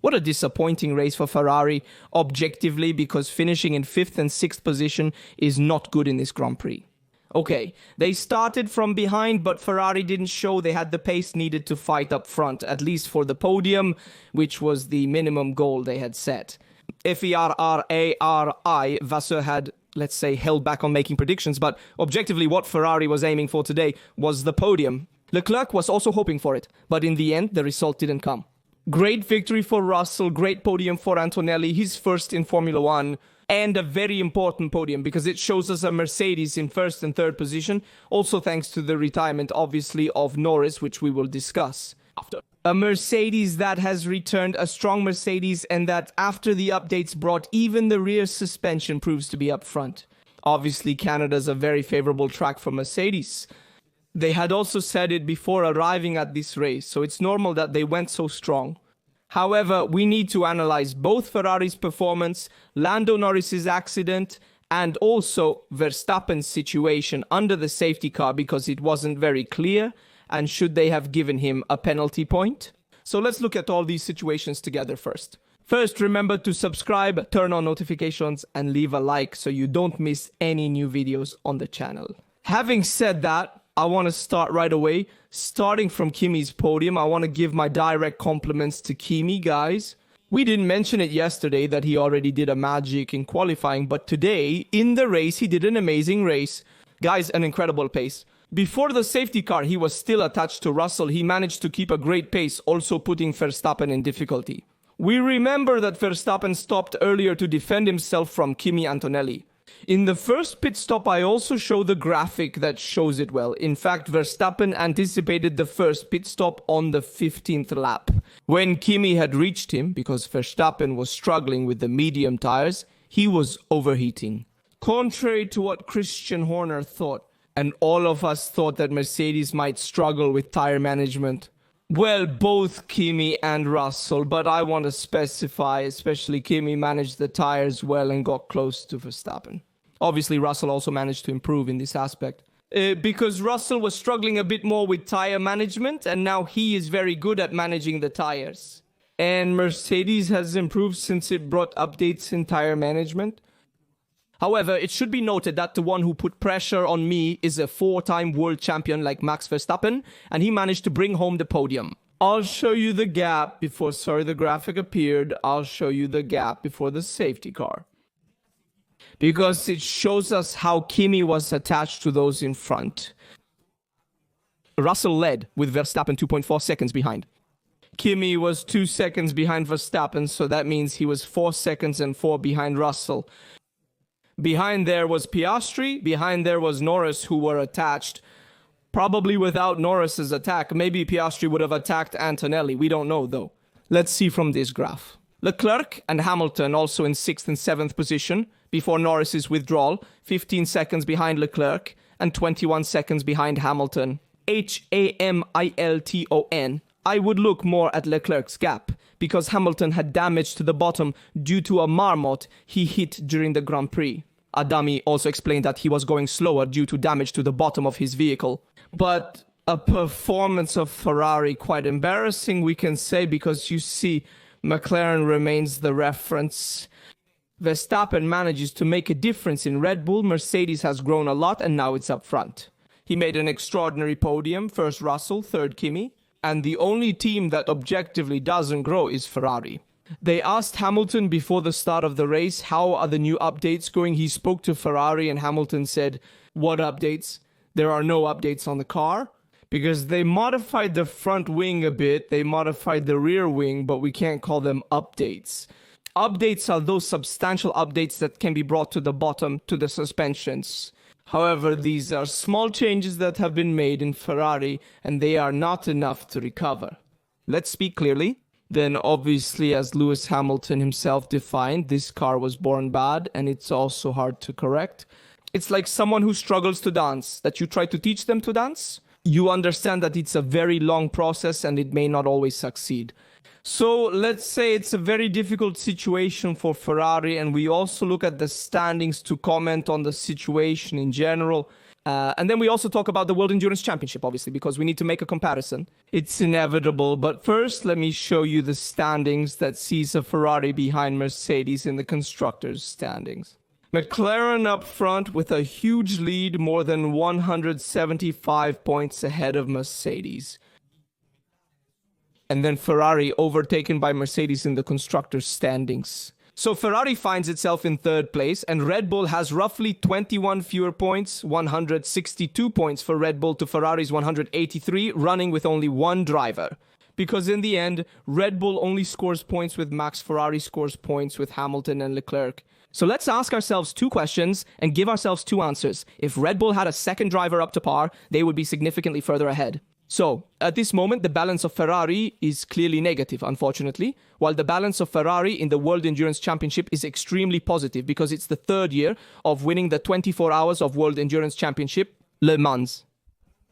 What a disappointing race for Ferrari, objectively, because finishing in 5th and 6th position is not good in this Grand Prix. Okay, they started from behind, but Ferrari didn't show they had the pace needed to fight up front, at least for the podium, which was the minimum goal they had set. Ferrari, Vasseur had, let's say, held back on making predictions, but objectively what Ferrari was aiming for today was the podium. Leclerc was also hoping for it, but in the end, the result didn't come. Great victory for Russell, great podium for Antonelli, his first in Formula 1, and a very important podium because it shows us a Mercedes in 1st and 3rd position, also thanks to the retirement, obviously, of Norris, which we will discuss after. A Mercedes that has returned, a strong Mercedes, and that after the updates brought, even the rear suspension proves to be up front. Obviously, Canada's a very favorable track for Mercedes. They had also said it before arriving at this race, so it's normal that they went so strong. However, we need to analyze both Ferrari's performance, Lando Norris's accident, and also Verstappen's situation under the safety car because it wasn't very clear, and should they have given him a penalty point? So let's look at all these situations together first. First, remember to subscribe, turn on notifications, and leave a like so you don't miss any new videos on the channel. Having said that, I want to start right away. Starting from Kimi's podium, I want to give my direct compliments to Kimi, guys. We didn't mention it yesterday that he already did a magic in qualifying, but today, in the race, he did an amazing race. Guys, an incredible pace. Before the safety car, he was still attached to Russell. He managed to keep a great pace, also putting Verstappen in difficulty. We remember that Verstappen stopped earlier to defend himself from Kimi Antonelli. In the first pit stop, I also show the graphic that shows it well. In fact, Verstappen anticipated the first pit stop on the 15th lap. When Kimi had reached him, because Verstappen was struggling with the medium tires, he was overheating. Contrary to what Christian Horner thought, and all of us thought that Mercedes might struggle with tire management. Well, both Kimi and Russell, but I want to specify, especially Kimi managed the tires well and got close to Verstappen. Obviously, Russell also managed to improve in this aspect. Because Russell was struggling a bit more with tire management, and now he is very good at managing the tires. And Mercedes has improved since it brought updates in tire management. However, it should be noted that the one who put pressure on me is a 4-time world champion like Max Verstappen, and he managed to bring home the podium. I'll show you the gap before, the graphic appeared. I'll show you the gap before the safety car. Because it shows us how Kimi was attached to those in front. Russell led with Verstappen 2.4 seconds behind. Kimi was 2 seconds behind Verstappen, so that means he was 4 seconds and 4 behind Russell. Behind there was Piastri, behind there was Norris, who were attached. Probably without Norris's attack, maybe Piastri would have attacked Antonelli. We don't know, though. Let's see from this graph. Leclerc and Hamilton also in 6th and 7th position, before Norris's withdrawal, 15 seconds behind Leclerc, and 21 seconds behind Hamilton. Hamilton. I would look more at Leclerc's gap, because Hamilton had damage to the bottom due to a marmot he hit during the Grand Prix. Adami also explained that he was going slower due to damage to the bottom of his vehicle. But a performance of Ferrari quite embarrassing, we can say, because you see McLaren remains the reference. Verstappen manages to make a difference in Red Bull. Mercedes has grown a lot and now it's up front. He made an extraordinary podium, first Russell, third Kimi. And the only team that objectively doesn't grow is Ferrari. They asked Hamilton before the start of the race, how are the new updates going? He spoke to Ferrari and Hamilton said, what updates? There are no updates on the car. Because they modified the front wing a bit, they modified the rear wing, but we can't call them updates. Updates are those substantial updates that can be brought to the bottom, to the suspensions. However, these are small changes that have been made in Ferrari, and they are not enough to recover. Let's speak clearly. Then obviously, as Lewis Hamilton himself defined, this car was born bad, and it's also hard to correct. It's like someone who struggles to dance, that you try to teach them to dance. You understand that it's a very long process, and it may not always succeed. So let's say it's a very difficult situation for Ferrari, and we also look at the standings to comment on the situation in general. And then we also talk about the World Endurance Championship, obviously, because we need to make a comparison. It's inevitable, but first let me show you the standings that sees a Ferrari behind Mercedes in the constructors' standings. McLaren up front with a huge lead, more than 175 points ahead of Mercedes. And then Ferrari overtaken by Mercedes in the constructors' standings. So Ferrari finds itself in third place, and Red Bull has roughly 21 fewer points, 162 points for Red Bull to Ferrari's 183, running with only one driver. Because in the end, Red Bull only scores points with Max, Ferrari scores points with Hamilton and Leclerc. So let's ask ourselves two questions and give ourselves two answers. If Red Bull had a second driver up to par, they would be significantly further ahead. So, at this moment, the balance of Ferrari is clearly negative, unfortunately, while the balance of Ferrari in the World Endurance Championship is extremely positive because it's the third year of winning the 24 Hours of World Endurance Championship, Le Mans.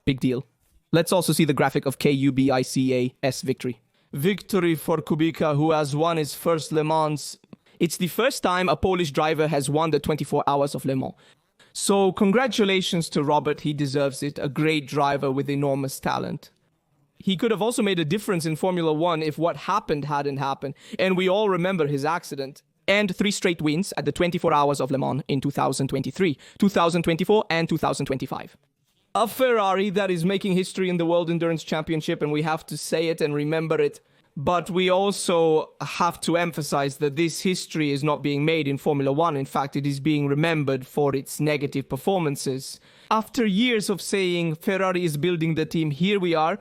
Big deal. Let's also see the graphic of KUBICA's victory. Victory for Kubica, who has won his first Le Mans. It's the first time a Polish driver has won the 24 Hours of Le Mans. So congratulations to Robert, he deserves it, a great driver with enormous talent. He could have also made a difference in Formula 1 if what happened hadn't happened, and we all remember his accident. And 3 straight wins at the 24 Hours of Le Mans in 2023, 2024 and 2025. A Ferrari that is making history in the World Endurance Championship, and we have to say it and remember it. But we also have to emphasize that this history is not being made in Formula 1. In fact, it is being remembered for its negative performances. After years of saying Ferrari is building the team, here we are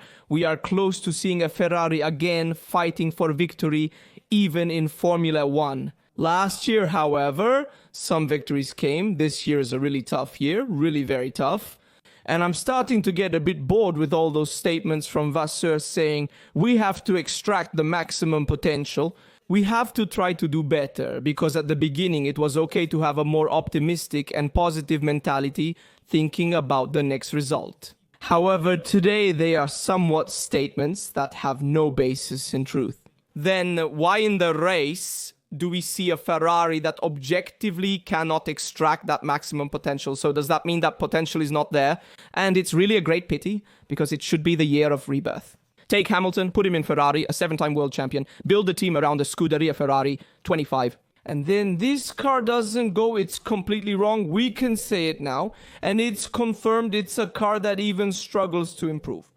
close to seeing a Ferrari again fighting for victory, even in Formula 1. Last year, however, some victories came. This year is a really tough year, really very tough. And I'm starting to get a bit bored with all those statements from Vasseur saying, we have to extract the maximum potential. We have to try to do better, because at the beginning it was okay to have a more optimistic and positive mentality, thinking about the next result. However, today they are somewhat statements that have no basis in truth. Then why in the race do we see a Ferrari that objectively cannot extract that maximum potential? So does that mean that potential is not there? And it's really a great pity, because it should be the year of rebirth. Take Hamilton, put him in Ferrari, a 7-time world champion, build the team around the Scuderia Ferrari, 25. And then this car doesn't go, it's completely wrong. We can say it now. And it's confirmed it's a car that even struggles to improve.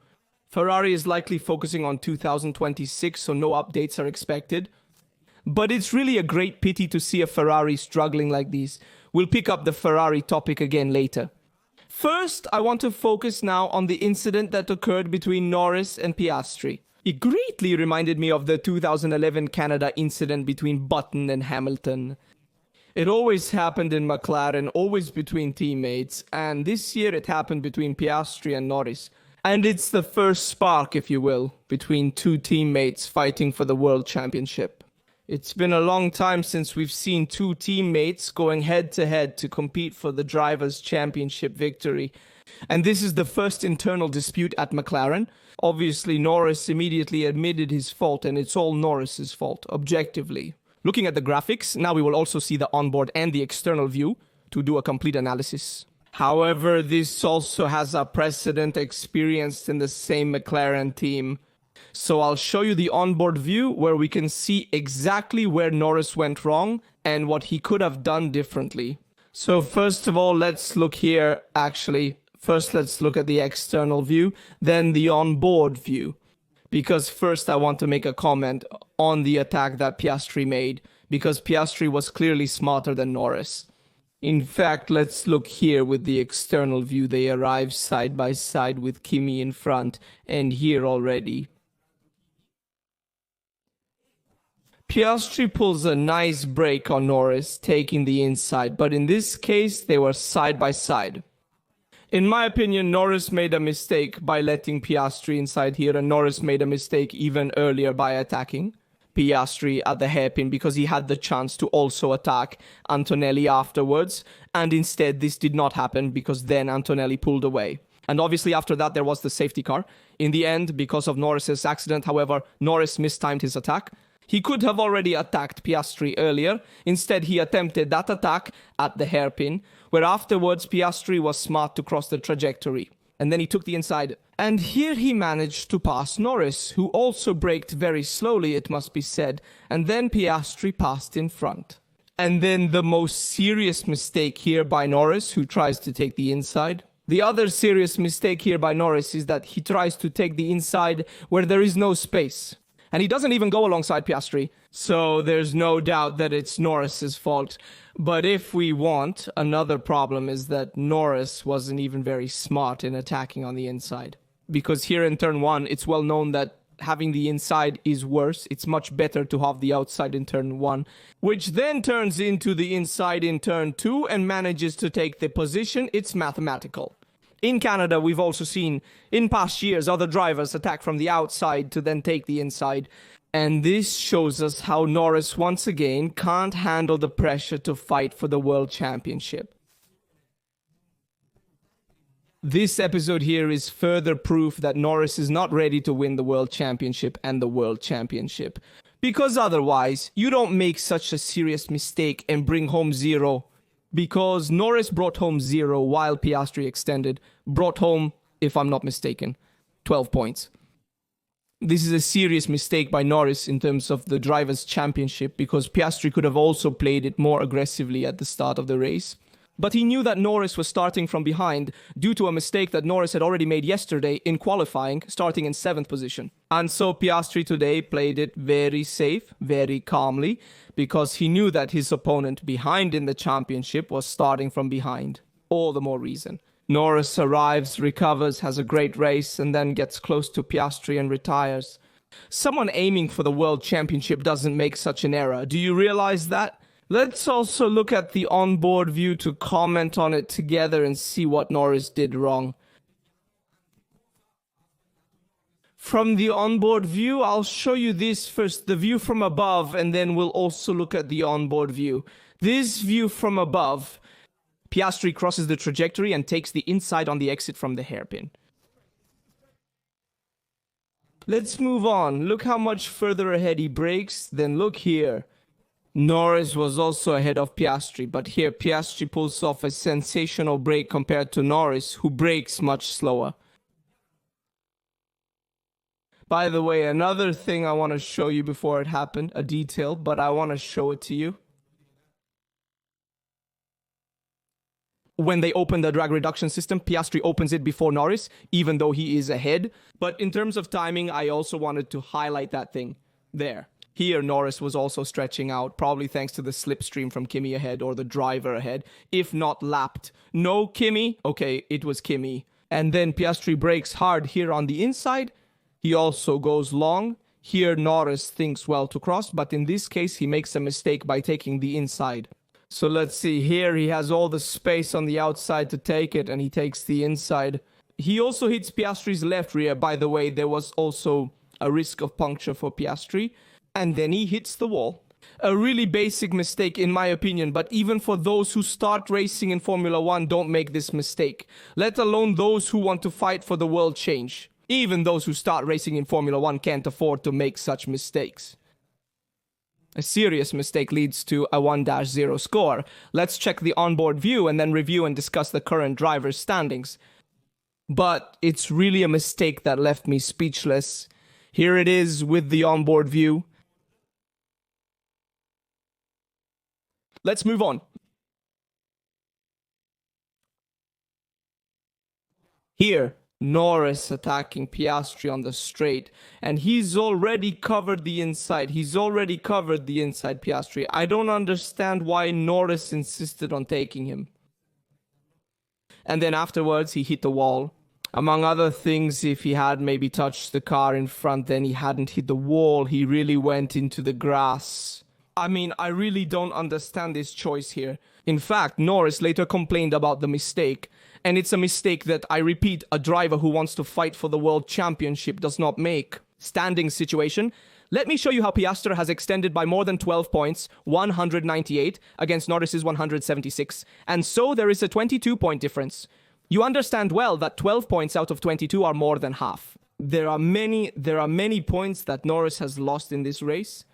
Ferrari is likely focusing on 2026, so no updates are expected. But it's really a great pity to see a Ferrari struggling like this. We'll pick up the Ferrari topic again later. First, I want to focus now on the incident that occurred between Norris and Piastri. It greatly reminded me of the 2011 Canada incident between Button and Hamilton. It always happened in McLaren, always between teammates, and this year it happened between Piastri and Norris. And it's the first spark, if you will, between two teammates fighting for the World Championship. It's been a long time since we've seen two teammates going head-to-head to compete for the Drivers' Championship victory. And this is the first internal dispute at McLaren. Obviously, Norris immediately admitted his fault, and it's all Norris's fault, objectively. Looking at the graphics, now we will also see the onboard and the external view to do a complete analysis. However, this also has a precedent experienced in the same McLaren team. So I'll show you the onboard view where we can see exactly where Norris went wrong and what he could have done differently. So first of all, let's look here. Actually, first let's look at the external view, then the onboard view. Because first I want to make a comment on the attack that Piastri made, because Piastri was clearly smarter than Norris. In fact, let's look here with the external view. They arrived side by side with Kimi in front, and here already. Piastri pulls a nice break on Norris, taking the inside, but in this case, they were side by side. In my opinion, Norris made a mistake by letting Piastri inside here, and Norris made a mistake even earlier by attacking Piastri at the hairpin because he had the chance to also attack Antonelli afterwards, and instead this did not happen because then Antonelli pulled away. And obviously after that there was the safety car. In the end, because of Norris's accident, however, Norris mistimed his attack. He could have already attacked Piastri earlier. Instead, he attempted that attack at the hairpin, where afterwards Piastri was smart to cross the trajectory. And then he took the inside. And here he managed to pass Norris, who also braked very slowly, it must be said. And then Piastri passed in front. And then the most serious mistake here by Norris, who tries to take the inside. The other serious mistake here by Norris is that he tries to take the inside where there is no space. And he doesn't even go alongside Piastri, so there's no doubt that it's Norris's fault. But if we want, another problem is that Norris wasn't even very smart in attacking on the inside. Because here in turn 1, it's well known that having the inside is worse. It's much better to have the outside in turn 1, which then turns into the inside in turn 2 and manages to take the position. It's mathematical. In Canada, we've also seen, in past years, other drivers attack from the outside to then take the inside. And this shows us how Norris, once again, can't handle the pressure to fight for the World Championship. This episode here is further proof that Norris is not ready to win the World Championship and the World Championship. Because otherwise, you don't make such a serious mistake and bring home 0. Because Norris brought home 0 while Piastri extended, brought home, if I'm not mistaken, 12 points. This is a serious mistake by Norris in terms of the Drivers' Championship, because Piastri could have also played it more aggressively at the start of the race. But he knew that Norris was starting from behind due to a mistake that Norris had already made yesterday in qualifying, starting in 7th position. And so Piastri today played it very safe, very calmly, because he knew that his opponent behind in the championship was starting from behind. All the more reason. Norris arrives, recovers, has a great race, and then gets close to Piastri and retires. Someone aiming for the World Championship doesn't make such an error. Do you realize that? Let's also look at the onboard view to comment on it together and see what Norris did wrong. From the onboard view, I'll show you this first, the view from above, and then we'll also look at the onboard view. This view from above, Piastri crosses the trajectory and takes the inside on the exit from the hairpin. Let's move on. Look how much further ahead he brakes, then look here. Norris was also ahead of Piastri, but here Piastri pulls off a sensational brake compared to Norris, who brakes much slower. By the way, another thing I want to show you before it happened, a detail, but I want to show it to you. When they open the drag reduction system, Piastri opens it before Norris, even though he is ahead. But in terms of timing, I also wanted to highlight that thing there. Here, Norris was also stretching out, probably thanks to the slipstream from Kimi ahead or the driver ahead, if not lapped. No Kimi? Okay, it was Kimi. And then Piastri brakes hard here on the inside. He also goes long. Here, Norris thinks well to cross, but in this case, he makes a mistake by taking the inside. So let's see, here he has all the space on the outside to take it, and he takes the inside. He also hits Piastri's left rear. By the way, there was also a risk of puncture for Piastri. And then he hits the wall. A really basic mistake in my opinion, but even for those who start racing in Formula 1, don't make this mistake. Let alone those who want to fight for the world change. Even those who start racing in Formula 1 can't afford to make such mistakes. A serious mistake leads to a 1-0 score. Let's check the onboard view and then review and discuss the current driver's standings. But it's really a mistake that left me speechless. Here it is with the onboard view. Let's move on. Here, Norris attacking Piastri on the straight. And he's already covered the inside. Piastri. I don't understand why Norris insisted on taking him. And then afterwards, he hit the wall. Among other things, if he had maybe touched the car in front, then he hadn't hit the wall. He really went into the grass. I mean, I really don't understand this choice here. In fact, Norris later complained about the mistake. And it's a mistake that, I repeat, a driver who wants to fight for the World Championship does not make. Standing situation. Let me show you how Piastri has extended by more than 12 points, 198, against Norris's 176. And so there is a 22-point difference. You understand well that 12 points out of 22 are more than half. There are many points that Norris has lost in this race.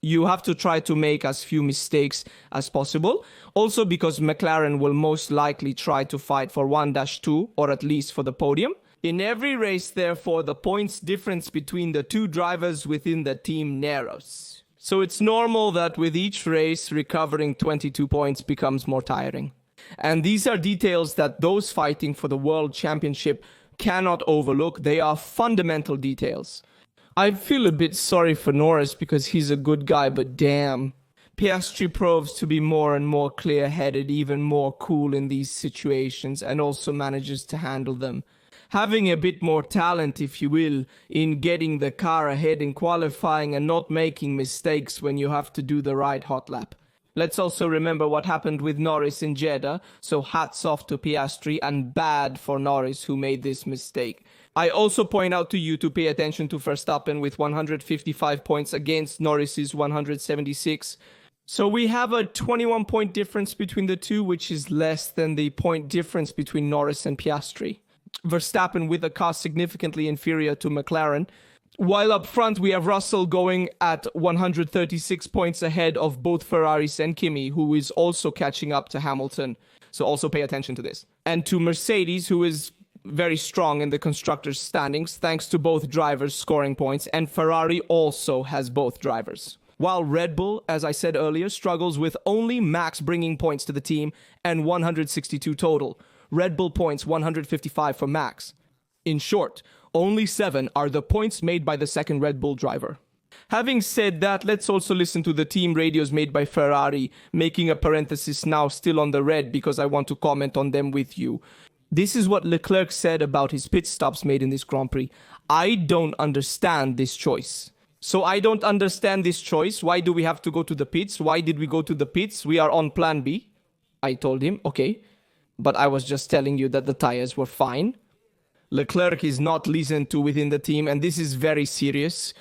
You have to try to make as few mistakes as possible. Also because McLaren will most likely try to fight for 1-2 or at least for the podium. In every race, therefore, the points difference between the two drivers within the team narrows. So it's normal that with each race, recovering 22 points becomes more tiring. And these are details that those fighting for the World Championship cannot overlook. They are fundamental details. I feel a bit sorry for Norris because he's a good guy, but damn. Piastri proves to be more and more clear-headed, even more cool in these situations, and also manages to handle them. Having a bit more talent, if you will, in getting the car ahead in qualifying and not making mistakes when you have to do the right hot lap. Let's also remember what happened with Norris in Jeddah, so hats off to Piastri and bad for Norris who made this mistake. I also point out to you to pay attention to Verstappen with 155 points against Norris's 176. So we have a 21-point difference between the two, which is less than the point difference between Norris and Piastri. Verstappen with a car significantly inferior to McLaren. While up front, we have Russell going at 136 points ahead of both Ferraris and Kimi, who is also catching up to Hamilton. So also pay attention to this. And to Mercedes, who is very strong in the constructors' standings, thanks to both drivers scoring points, and Ferrari also has both drivers. While Red Bull, as I said earlier, struggles with only Max bringing points to the team and 162 total. Red Bull points 155 for Max. In short, only 7 are the points made by the second Red Bull driver. Having said that, let's also listen to the team radios made by Ferrari, making a parenthesis now still on the red because I want to comment on them with you. This is what Leclerc said about his pit stops made in this Grand Prix. I don't understand this choice. So I don't understand this choice. Why do we have to go to the pits? Why did we go to the pits? We are on plan B. I told him, okay. But I was just telling you that the tires were fine. Leclerc is not listened to within the team, and this is very serious.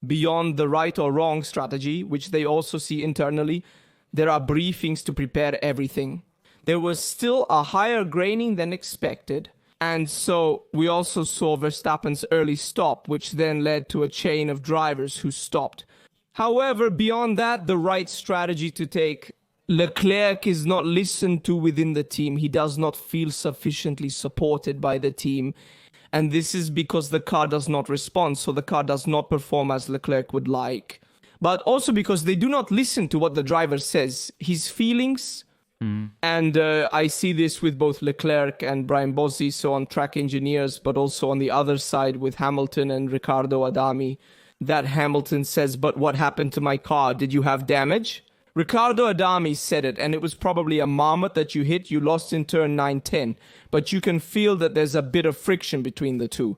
Beyond the right or wrong strategy, which they also see internally, there are briefings to prepare everything. There was still a higher graining than expected, and so we also saw Verstappen's early stop, which then led to a chain of drivers who stopped. However, beyond that, the right strategy to take, Leclerc is not listened to within the team. He does not feel sufficiently supported by the team. And this is because the car does not respond, so the car does not perform as Leclerc would like. But also because they do not listen to what the driver says. His feelings, and I see this with both Leclerc and Brian Bossi, so on track engineers, but also on the other side with Hamilton and Riccardo Adami, that Hamilton says, but what happened to my car? Did you have damage? Riccardo Adami said it, and it was probably a marmot that you hit. You lost in turn 9-10, but you can feel that there's a bit of friction between the two.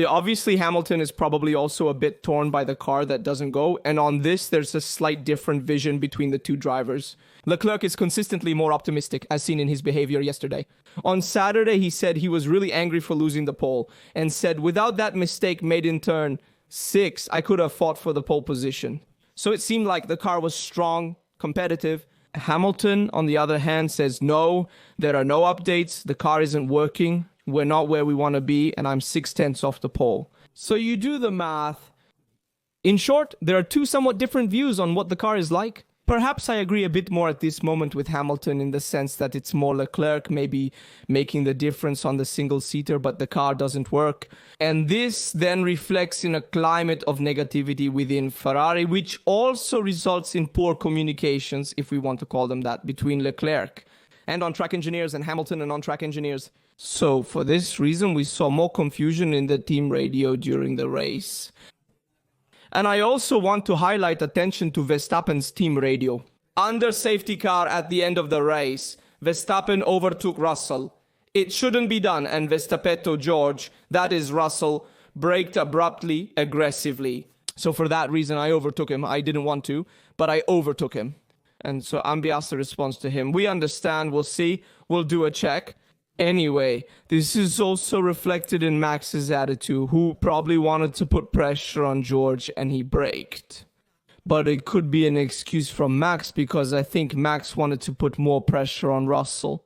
Obviously, Hamilton is probably also a bit torn by the car that doesn't go, and on this, there's a slight different vision between the two drivers. Leclerc is consistently more optimistic, as seen in his behavior yesterday. On Saturday, he said he was really angry for losing the pole, and said, without that mistake made in turn 6, I could have fought for the pole position. So it seemed like the car was strong, competitive. Hamilton, on the other hand, says, no, there are no updates, the car isn't working, we're not where we want to be, and I'm 6/10 off the pole. So you do the math. In short, there are two somewhat different views on what the car is like. Perhaps I agree a bit more at this moment with Hamilton in the sense that it's more Leclerc maybe making the difference on the single-seater, but the car doesn't work. And this then reflects in a climate of negativity within Ferrari, which also results in poor communications, if we want to call them that, between Leclerc and on-track engineers and Hamilton and on-track engineers. So for this reason, we saw more confusion in the team radio during the race. And I also want to highlight attention to Verstappen's team radio. Under safety car at the end of the race, Verstappen overtook Russell. It shouldn't be done, and Verstappetto George, that is Russell, braked abruptly, aggressively. So for that reason, I overtook him. I didn't want to, but I overtook him. And so Ambiasa responds to him, we understand, we'll see, we'll do a check. Anyway, this is also reflected in Max's attitude, who probably wanted to put pressure on George and he braked. But it could be an excuse from Max because I think Max wanted to put more pressure on Russell.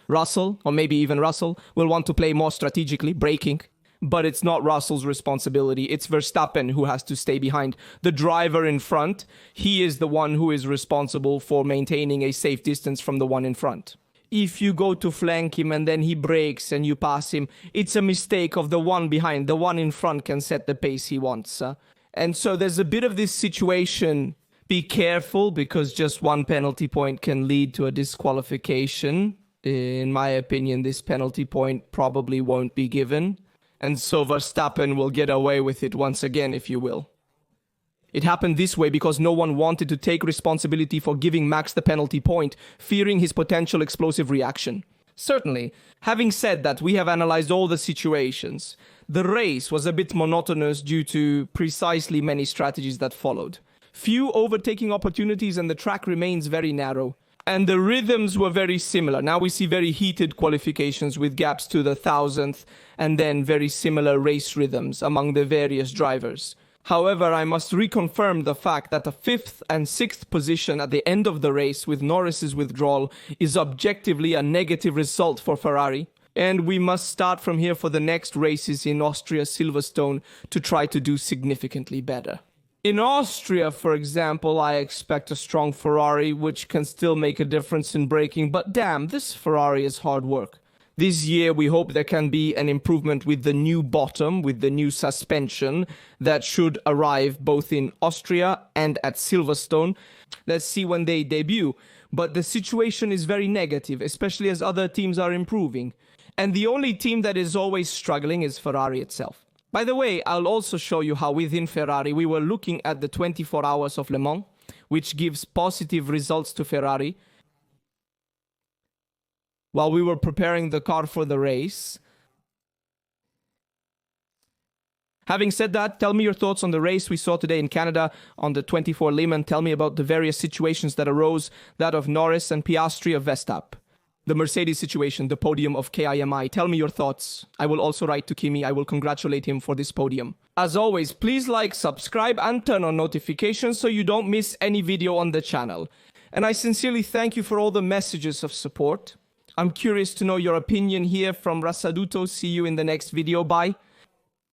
Russell, or maybe even Russell, will want to play more strategically, braking. but it's not Russell's responsibility. It's Verstappen who has to stay behind. The driver in front, he is the one who is responsible for maintaining a safe distance from the one in front. If you go to flank him and then he brakes and you pass him, it's a mistake of the one behind. The one in front can set the pace he wants. And so there's a bit of this situation. Be careful, because just one penalty point can lead to a disqualification. In my opinion, this penalty point probably won't be given. And so Verstappen will get away with it once again, if you will. It happened this way because no one wanted to take responsibility for giving Max the penalty point, fearing his potential explosive reaction. Certainly, having said that, we have analyzed all the situations. The race was a bit monotonous due to precisely many strategies that followed. Few overtaking opportunities and the track remains very narrow. And the rhythms were very similar. Now we see very heated qualifications with gaps to the thousandth and then very similar race rhythms among the various drivers. However, I must reconfirm the fact that the 5th and 6th position at the end of the race with Norris's withdrawal is objectively a negative result for Ferrari. And we must start from here for the next races in Austria Silverstone to try to do significantly better. In Austria, for example, I expect a strong Ferrari, which can still make a difference in braking, but damn, this Ferrari is hard work. This year, we hope there can be an improvement with the new bottom, with the new suspension that should arrive both in Austria and at Silverstone. Let's see when they debut. But the situation is very negative, especially as other teams are improving. And the only team that is always struggling is Ferrari itself. By the way, I'll also show you how within Ferrari we were looking at the 24 hours of Le Mans, which gives positive results to Ferrari. While we were preparing the car for the race. Having said that, tell me your thoughts on the race we saw today in Canada on the 24 Le Mans. Tell me about the various situations that arose, that of Norris and Piastri of Verstappen. The Mercedes situation, the podium of KIMI. Tell me your thoughts. I will also write to Kimi. I will congratulate him for this podium. As always, please like, subscribe and turn on notifications so you don't miss any video on the channel. And I sincerely thank you for all the messages of support. I'm curious to know your opinion here from Rasaduto. See you in the next video. Bye.